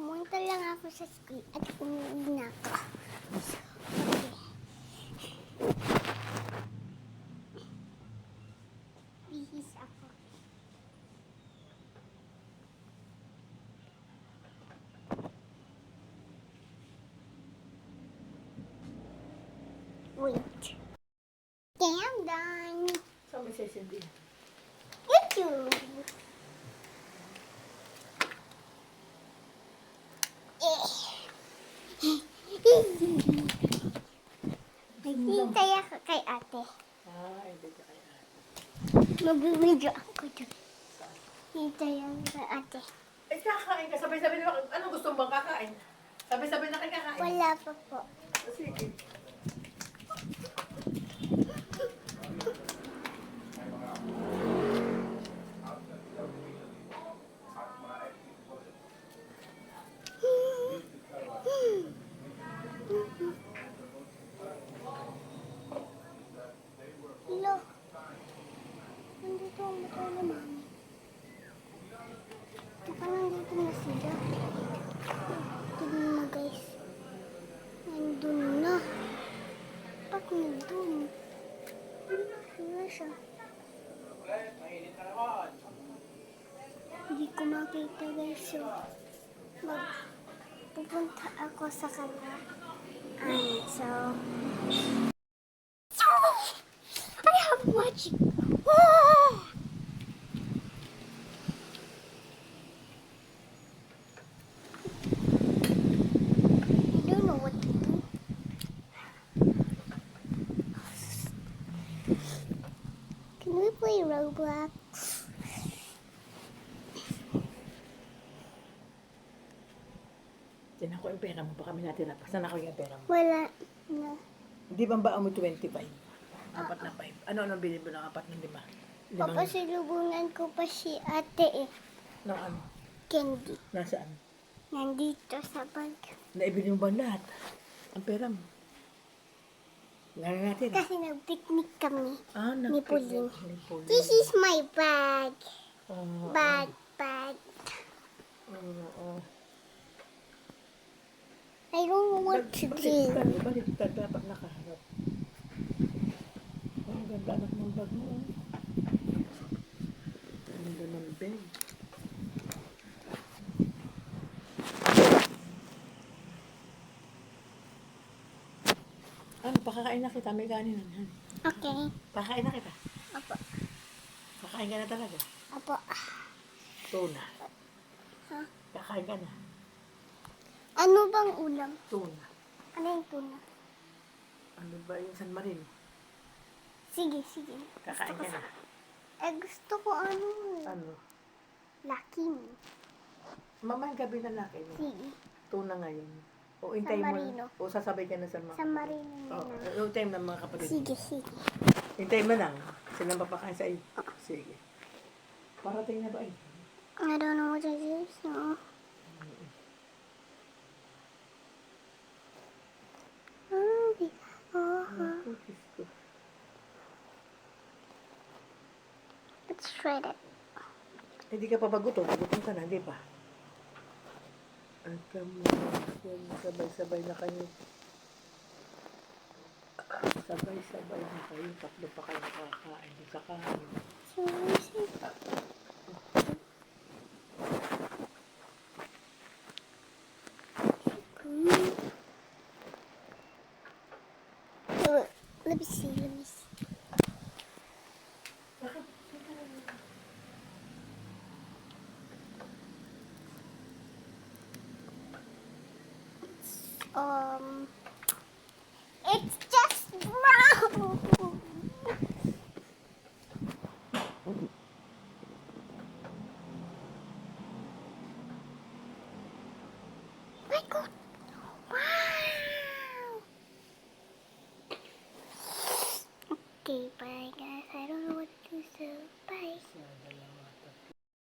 Pumunta lang ako sa school at umuwi na ako. So, okay. Bihis ako. Wait. Okay, I'm done. Saan mo sisindi? YouTube. Naghihintay ako kay ate. Hindi ka kaya. Magbibideo ako dyan. Hintay ako kay ate. Eh, kakain ka. Sabay-sabay na. Anong gusto mong kakain? Sabay-sabay na kayo kakain. Wala pa po. Sige. Hello. Nandito ang motor ni Mami. Baka nandito na sila. Tignan mo guys. Nandun na. Bak nandun. Sila siya. Hindi ko makita guys. So, pupunta ako sa kanya. So, I have much. I don't know what to do. Can we play Roblox? Tinan ko yung pera mo. Baka may natira pa. Saan ako yung pera mo? Wala na. Di ba ba mo 25? Apat na 5. Ano binili mo ng apat ng 5? Papasilubungan ko pa si ate eh. No, ano? Candy. Nasaan? Nandito sa bag. Naibili mo ba lahat? Ang pera mo? Wala na natin. Kasi nag-picnic kami. Ni Pauline. Ni Pauline. This is my bag. Oo. Bag. Oo. I don't know what to do. Balik ka dapat nakaharap. Ang ganda anak ng bag mo. Ang ganda ng bag. Ano, pakakain na kita. May kanin na. Okay. Pakakain na kita. Apo. Kakain ka na talaga. Apo. Tuna. Ha? Kakain ka na. Ano bang ulam? Tuna. Ano yung tuna? Ano ba yung San Marino? Sige. Kakain ka na. Gusto ko ano? Ano? Lucky me. Mamayang gabi na laki mo. Sige. Tuna ngayon. O intay mo. Marino. O sasabay ka na sa mga. Sa Marino na O, lang. intay mo ng mga kapatid. Sige. Intay mo lang. Silang papakain sa iyo. Sige. Parating na ba eh? I don't know what to do, so... Diyos ko. Let's try that. Hindi ka pa ba gutom? Gutom ka na, di ba? At kamo, sabay-sabay na kayo. Sabay-sabay na kayo. Tatlo pa kayo nakakain sa kanin. Let me see. It's just brown. My God! Wow. Okay, bye.